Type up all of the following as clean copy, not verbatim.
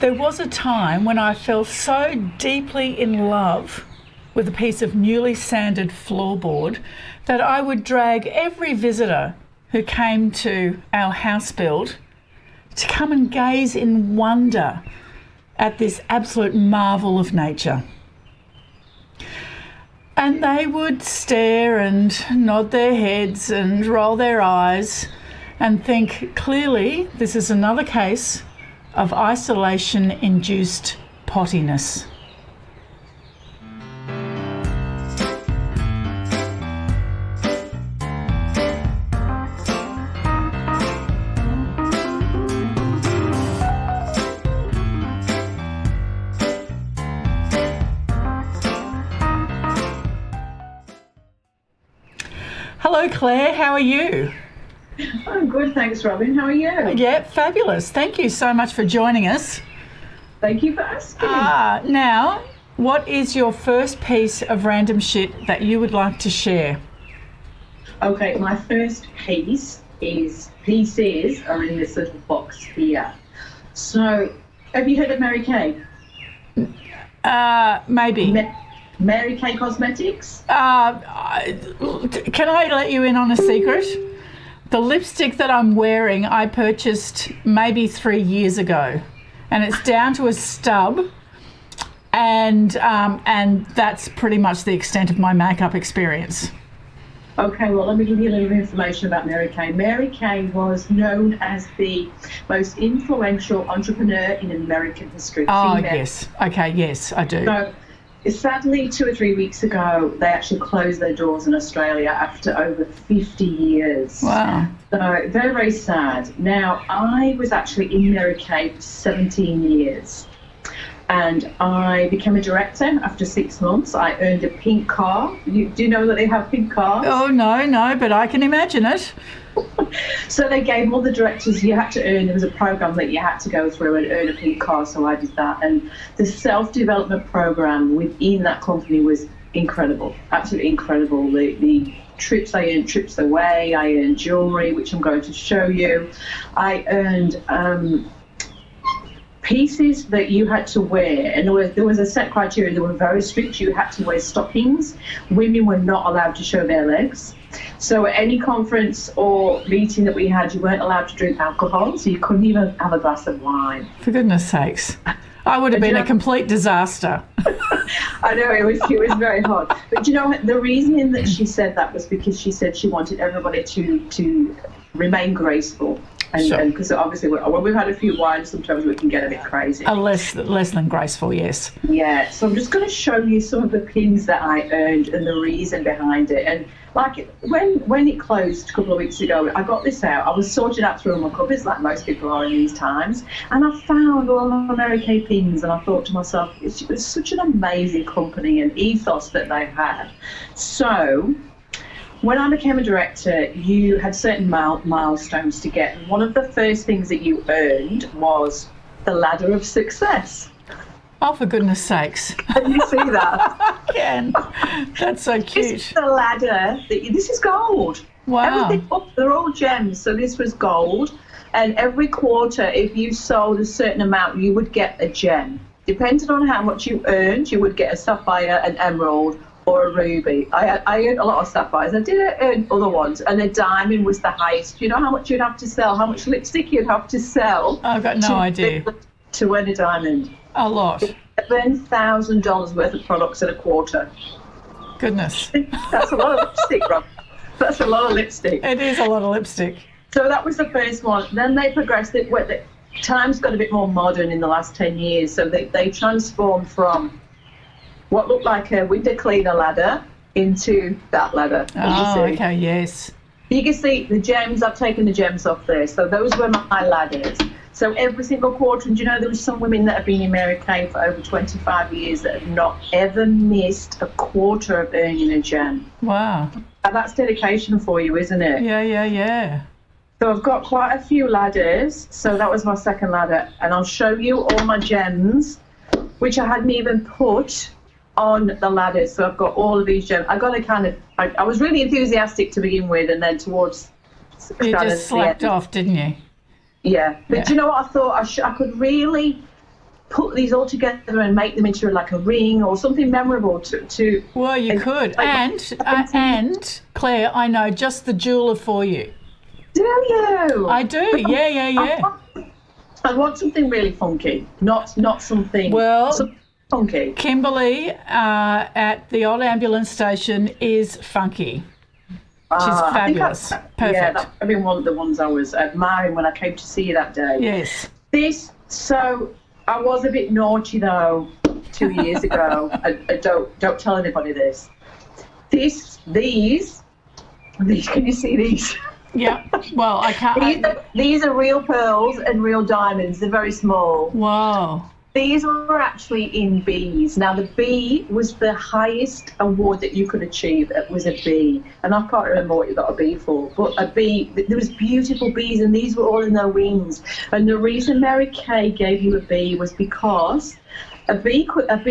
There was a time when I fell so deeply in love with a piece of newly sanded floorboard that I would drag every visitor who came to our house build to come and gaze in wonder at this absolute marvel of nature. And they would stare and nod their heads and roll their eyes and think, clearly this is another case of isolation-induced pottiness. Hello Claire, how are you? I'm good, thanks Robin. How are you? Yeah, fabulous. Thank you so much for joining us. Thank you for asking. Now, what is your first piece of random shit that you would like to share? Okay, my first pieces are in this little box here. So, have you heard of Mary Kay? Maybe. Mary Kay Cosmetics? Can I let you in on a secret? The lipstick that I'm wearing, I purchased maybe 3 years ago, and it's down to a stub, and that's pretty much the extent of my makeup experience. Okay, well, let me give you a little information about Mary Kay. Mary Kay was known as the most influential entrepreneur in American history. Oh, yes. Okay, yes, I do. So, sadly, 2 or 3 weeks ago, they actually closed their doors in Australia after over 50 years. Wow. So very, very sad. Now, I was actually in Mary Kay for 17 years. And I became a director after 6 months. I earned a pink car. Do you know that they have pink cars? Oh, no, but I can imagine it. So they gave all the directors, you had to earn, there was a program that you had to go through and earn a pink car, so I did that. And the self-development program within that company was incredible, absolutely incredible. The trips, I earned trips away, I earned jewellery, which I'm going to show you. I earned pieces that you had to wear, and there was a set criteria. They were very strict. You had to wear stockings. Women were not allowed to show their legs. So at any conference or meeting that we had, you weren't allowed to drink alcohol, so you couldn't even have a glass of wine. For goodness sakes. I would have been a complete disaster. I know, it was very hard. But you know, the reason that she said that was because she said she wanted everybody to remain graceful. And because obviously when we've had a few wines, sometimes we can get a bit crazy. Less than graceful, yes. Yeah, so I'm just going to show you some of the pins that I earned and the reason behind it. And like when it closed a couple of weeks ago, I got this out. I was sorting out through my cupboards like most people are in these times, and I found all the Mary Kay pins, and I thought to myself, it's such an amazing company and ethos that they had. So when I became a director, you had certain milestones to get. One of the first things that you earned was the ladder of success. Oh, for goodness sakes. Can you see that? I can. That's so cute. This is the ladder. This is gold. Wow. They're all gems. So this was gold. And every quarter, if you sold a certain amount, you would get a gem. Depending on how much you earned, you would get a sapphire, an emerald, or a ruby. I earned a lot of sapphires. I did earn other ones, and a diamond was the highest. Do you know how much you'd have to sell? How much lipstick you'd have to sell? I've got no idea. To win a diamond. A lot. $7,000 worth of products in a quarter. Goodness. That's a lot of lipstick, Rob. That's a lot of lipstick. It is a lot of lipstick. So that was the first one. Then they progressed it. Times got a bit more modern in the last 10 years. So they transformed from what looked like a window cleaner ladder into that ladder. Oh, okay, yes. You can see the gems. I've taken the gems off there. So those were my ladders. So every single quarter, and you know, there were some women that have been in Mary Kay for over 25 years that have not ever missed a quarter of earning a gem. Wow. And that's dedication for you, isn't it? Yeah. So I've got quite a few ladders. So that was my second ladder. And I'll show you all my gems, which I hadn't even put on the ladders. So I've got all of these gems. I got to I was really enthusiastic to begin with, and then towards... You just slacked off, didn't you? Yeah, but do you know what I thought? I could really put these all together and make them into like a ring or something memorable to Well, you could. And Claire, I know just the jeweler for you. Do you? I do. Yeah. I want something really funky, not something. Well, something funky. Kimberly at the old ambulance station is funky. She's fabulous. Perfect. Yeah, that's been one of the ones I was admiring when I came to see you that day. Yes. So I was a bit naughty though 2 years ago. I don't tell anybody this. These can you see these? Yeah. Well, I can't. These are real pearls and real diamonds. They're very small. Wow. These were actually in Bs. Now, the B was the highest award that you could achieve. It was a B. And I can't remember what you got a B for. But a B, there was beautiful Bs, and these were all in their wings. And the reason Mary Kay gave you a B was because a B could have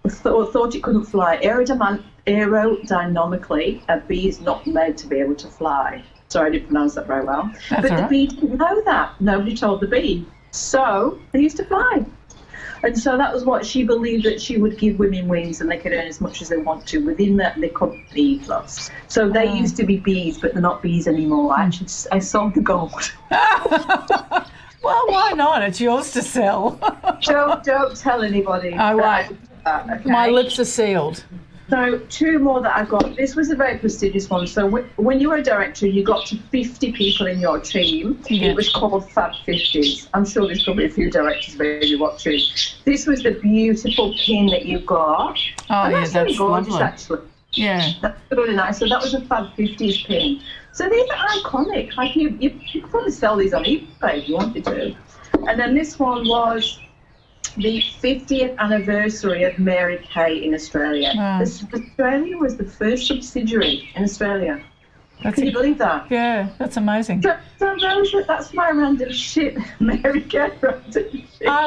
thought it couldn't fly. Aerodynamically, a bee is not meant to be able to fly. Sorry, I didn't pronounce that very well. That's but all the right. bee didn't know that. Nobody told the bee. So they used to fly. And so that was what she believed, that she would give women wings and they could earn as much as they want to. Within that, they could be plus. So they used to be bees, but they're not bees anymore. I sold the gold. Well, why not? It's yours to sell. Don't tell anybody. I won't. Okay. My lips are sealed. So 2 more that I got. This was a very prestigious one. So when you were a director, you got to 50 people in your team. Yeah. It was called Fab 50s. I'm sure there's probably a few directors maybe watching. This was the beautiful pin that you got. Oh, And yeah, really that's gorgeous, lovely. actually. Yeah. That's really nice. So that was a Fab 50s pin. So these are iconic. Like you could probably sell these on eBay if you wanted to. And then this one was the 50th anniversary of Mary Kay in Australia. Wow. Australia was the first subsidiary in Australia. Can you believe that? Yeah, that's amazing. So that's my random shit, Mary Kay random shit. I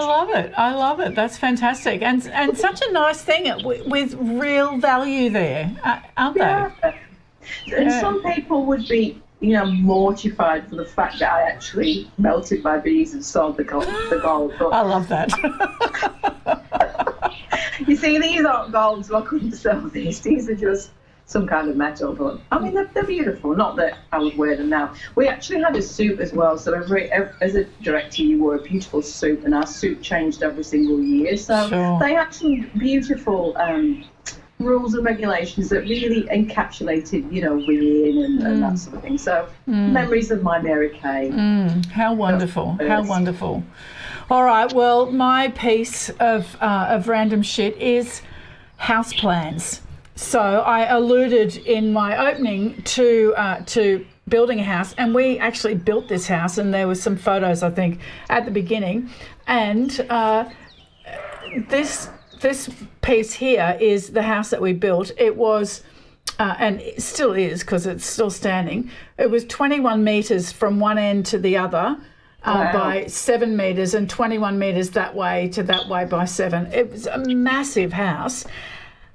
love it. That's fantastic. And such a nice thing with real value there, aren't they? Yeah. And some people would be, mortified for the fact that I actually melted my bees and sold the gold. But I love that. you see, these aren't gold, so I couldn't sell these. These are just some kind of metal, but I mean, they're beautiful. Not that I would wear them now. We actually had a suit as well, so as a director, you wore a beautiful suit, and our suit changed every single year. So Sure. they had some beautiful rules and regulations that really encapsulated, women and that sort of thing. So memories of my Mary Kay. How wonderful. How wonderful. All right, well, my piece of random shit is house plans. So I alluded in my opening to building a house, and we actually built this house, and there were some photos, I think, at the beginning. And this piece here is the house that we built. It was, and it still is because it's still standing, it was 21 metres from one end to the other. Wow. By 7 metres, and 21 metres that way to that way by 7. It was a massive house.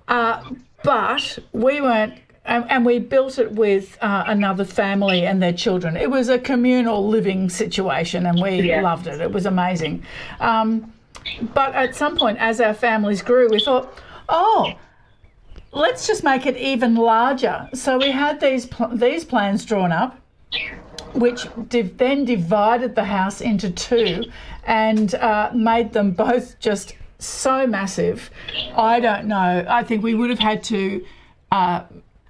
But we weren't, and we built it with another family and their children. It was a communal living situation, and we loved it. It was amazing. But at some point, as our families grew, we thought, let's just make it even larger. So we had these plans drawn up, which then divided the house into 2 and made them both just so massive. I don't know. I think we would have had to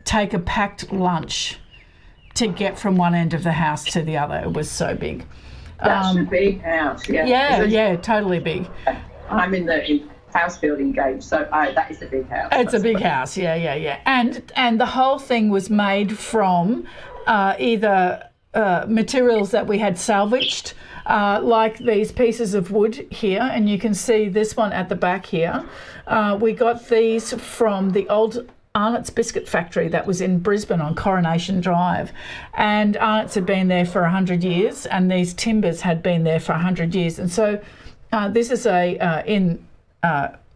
take a packed lunch to get from one end of the house to the other. It was so big. That's a big house. Yeah, totally big. I'm in the house building game, so that is a big house. It's a big house, yeah. And the whole thing was made from either materials that we had salvaged, like these pieces of wood here, and you can see this one at the back here. We got these from the old Arnott's Biscuit Factory that was in Brisbane on Coronation Drive, and Arnott's had been there for 100 years, and these timbers had been there for 100 years. And so this is in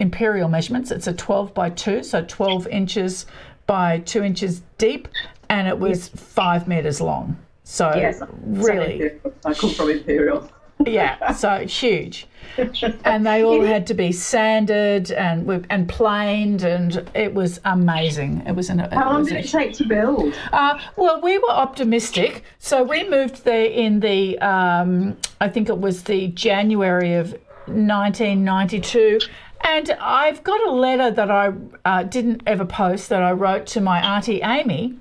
imperial measurements. It's a 12 by 2, so 12 inches by 2 inches deep, and it was 5 metres long. So yes, really, I come from imperial. Yeah, so huge. And they all had to be sanded and planed, and it was amazing. It was How long did it take to build? Well, we were optimistic, so we moved there in the I think it was the January of 1992. And I've got a letter that I didn't ever post that I wrote to my auntie Amy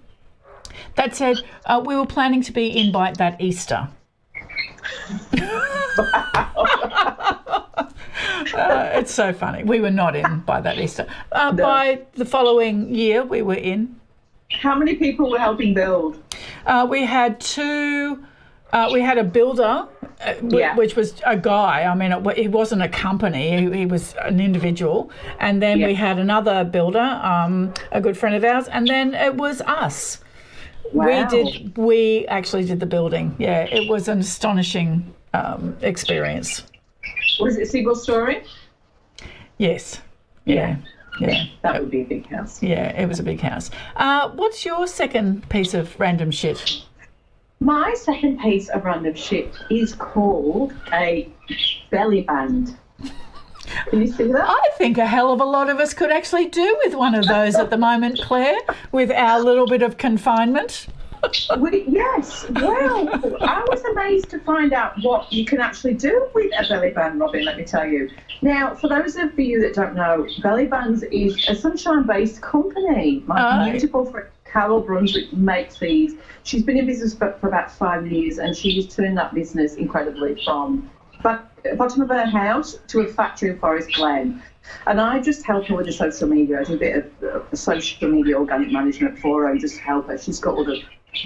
that said we were planning to be in by that Easter. It's so funny. We were not in by that Easter. No. By the following year, we were in. How many people were helping build? We had two. We had a builder, which was a guy. I mean, he wasn't a company. He was an individual. And then we had another builder, a good friend of ours. And then it was us. Wow. We actually did the building. Yeah, it was an astonishing experience. Was it a single story? Yes. Yeah. That would be a big house. Yeah, it was a big house. What's your second piece of random shit? My second piece of random shit is called a belly band. Can you see that? I think a hell of a lot of us could actually do with one of those at the moment, Claire, with our little bit of confinement. Yes. Well, I was amazed to find out what you can actually do with a belly band, Robin, let me tell you. Now, for those of you that don't know, Belly Bands is a sunshine-based company. My beautiful friend Carol Brunswick makes these. She's been in business for about 5 years, and she's turned that business incredibly from bottom of her house to a factory in Forest Glen. And I just help her with the social media. I do a bit of social media organic management for her and just help her. She's got other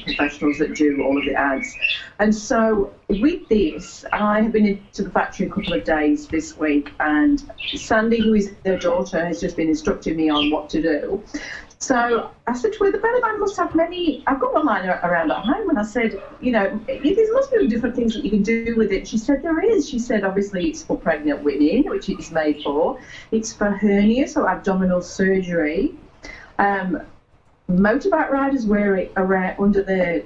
professionals that do all of the ads. And so with this, I have been into the factory a couple of days this week, and Sandy, who is their daughter, has just been instructing me on what to do. So I said to her, the belly band must have many. I've got one lying around at home, and I said, there must be different things that you can do with it. She said there is. She said obviously it's for pregnant women, which it's made for. It's for hernia, so abdominal surgery. Motorbike riders wear it around under their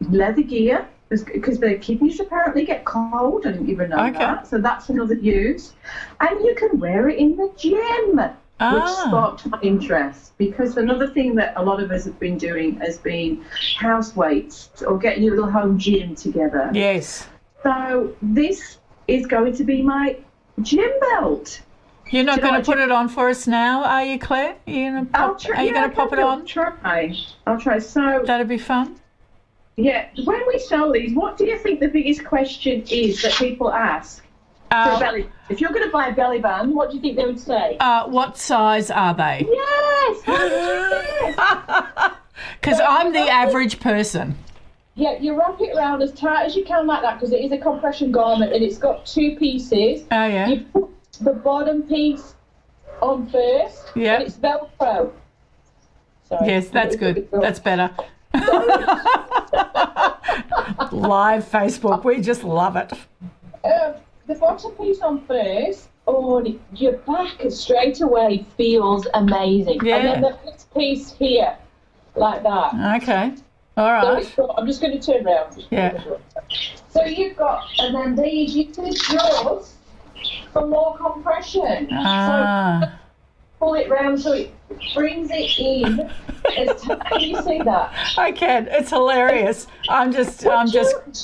leather gear because their kidneys apparently get cold. I didn't even know that. So that's another use. And you can wear it in the gym. Which sparked my interest, because another thing that a lot of us have been doing has been house weights or getting your little home gym together. Yes. So this is going to be my gym belt. You're not going to put it on for us now, are you, Claire? Are you going to pop it on? I'll try. So that'd be fun. Yeah. When we sell these, what do you think the biggest question is that people ask? For a belly. If you're going to buy a belly band, what do you think they would say? What size are they? Yes! How did you guess? Because I'm the average person. Yeah, you wrap it around as tight as you can like that, because it is a compression garment and it's got 2 pieces. Oh, yeah. You put the bottom piece on first. Yeah. And it's Velcro. Sorry. Yes, that's good. That's better. Live Facebook. We just love it. The bottom piece on first, your back straight away feels amazing. Yeah. And then the next piece here, like that. Okay. All right. So I'm just going to turn around. Yeah. So you've got, and then these, you twist yours for more compression. So pull it round so it brings it in. Can you see that? I can. It's hilarious. Do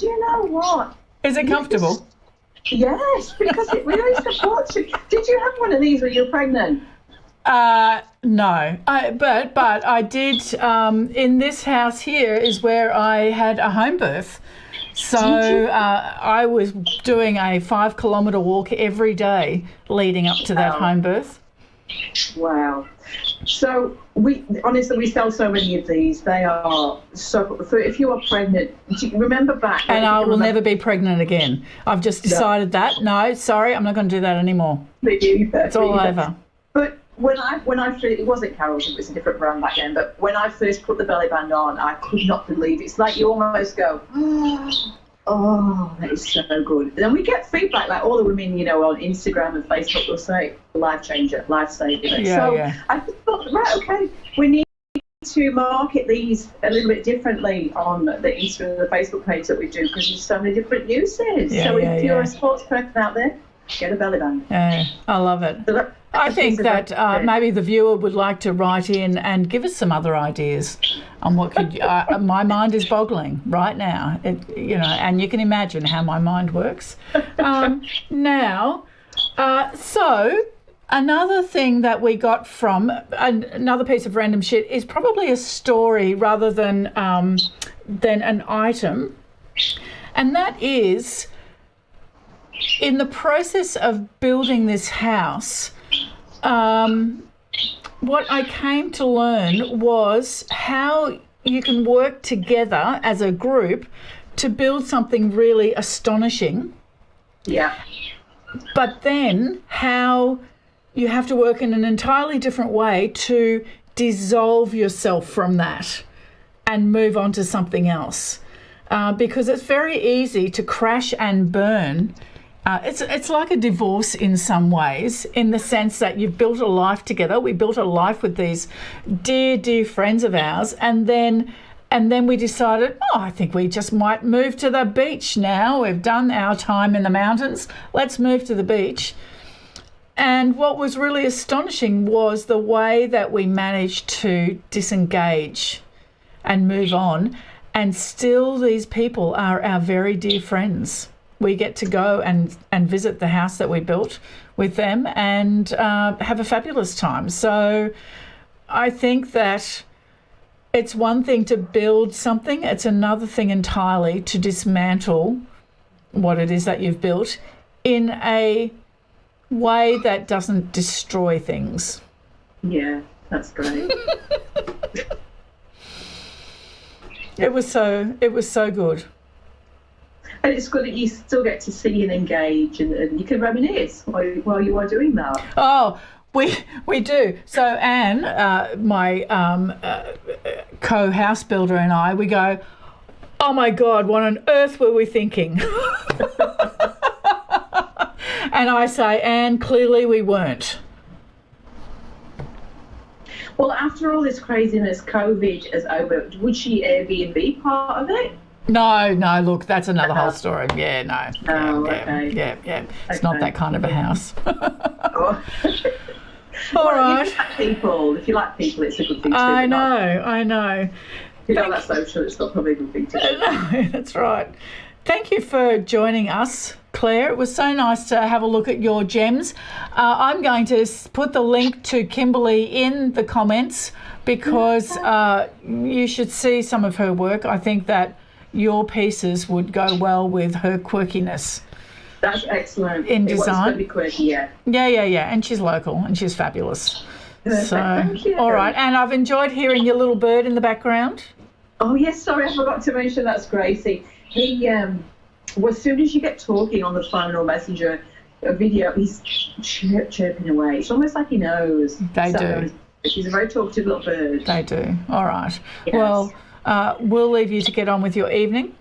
you know what? Is it comfortable? Yes, because it really supports you. Did you have one of these when you were pregnant? No, but I did. In this house here is where I had a home birth. So I was doing a 5-kilometre walk every day leading up to that home birth. Wow. So we sell so many of these. They are so. If you are pregnant, remember back. And I will never be pregnant again. I've just decided that. No, sorry, I'm not going to do that anymore. It's all over. But when I first, it wasn't Carol's, it was a different brand back then. But when I first put the belly band on, I could not believe it. It's like you almost go, oh, that is so good. And then we get feedback, like all the women, on Instagram and Facebook will say, life changer, life saver. I just thought, right, okay, we need to market these a little bit differently on the Instagram and the Facebook page that we do, because there's so many different uses. Yeah, so if you're yeah. a sports person out there, get a belly band. Yeah, I love it. So I think that maybe the viewer would like to write in and give us some other ideas on what could. My mind is boggling right now, and you can imagine how my mind works. Now, so another thing that we got from another piece of random shit is probably a story rather than an item, and that is in the process of building this house. What I came to learn was how you can work together as a group to build something really astonishing. Yeah. But then how you have to work in an entirely different way to dissolve yourself from that and move on to something else. Because it's very easy to crash and burn. It's like a divorce in some ways, in the sense that you've built a life together. We built a life with these dear, dear friends of ours, and then we decided, I think we just might move to the beach now. We've done our time in the mountains. Let's move to the beach. And what was really astonishing was the way that we managed to disengage and move on, and still these people are our very dear friends. We get to go and visit the house that we built with them and have a fabulous time. So I think that it's one thing to build something. It's another thing entirely to dismantle what it is that you've built in a way that doesn't destroy things. Yeah, that's great. It was so good. And it's good that you still get to see and engage, and you can reminisce while you are doing that. Oh, we do. So Anne, my co-house builder, and I, we go, oh my God, what on earth were we thinking? And I say, Anne, clearly we weren't. Well, after all this craziness, COVID is over. Would she Airbnb part of it? No, look, that's another whole story. Yeah, no. Okay. Yeah. It's not that kind of a house. Oh. All right. If you like people, it's a good thing to do. I know. If you're not that social, it's not probably a good thing to do. No, that's right. Thank you for joining us, Claire. It was so nice to have a look at your gems. I'm going to put the link to Kimberly in the comments, because you should see some of her work. I think that your pieces would go well with her quirkiness. That's excellent. In design. It's going to be quirky, yeah. Yeah. And she's local and she's fabulous. Perfect. Thank you. All right. And I've enjoyed hearing your little bird in the background. Oh, yes, sorry, I forgot to mention that's Gracie. He, as soon as you get talking on the phone or messenger, a video, he's chirping away. It's almost like he knows. They do. She's a very talkative little bird. They do. All right. Yes. Well, we'll leave you to get on with your evening.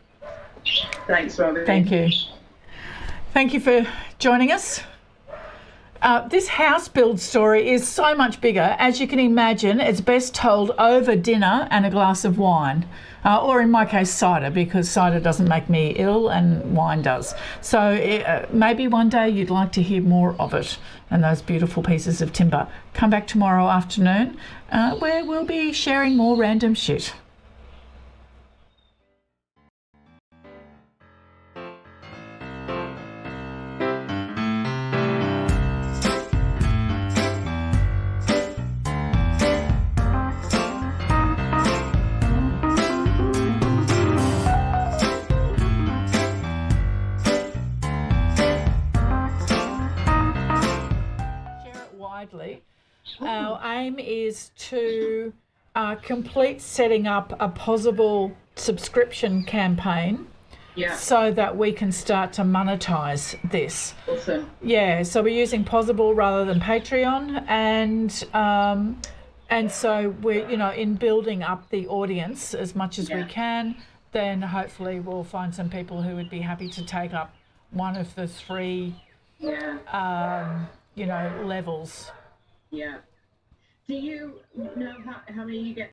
Thanks, Robin. Thank you. Thank you for joining us. This house build story is so much bigger. As you can imagine, it's best told over dinner and a glass of wine. Or in my case, cider, because cider doesn't make me ill and wine does. So maybe one day you'd like to hear more of it and those beautiful pieces of timber. Come back tomorrow afternoon where we'll be sharing more random shit. Our aim is to complete setting up a Possible subscription campaign, so that we can start to monetize this. Awesome. Yeah, so we're using Possible rather than Patreon, and so we're in building up the audience as much as we can. Then hopefully we'll find some people who would be happy to take up one of the three levels. Yeah. Do you know how many you get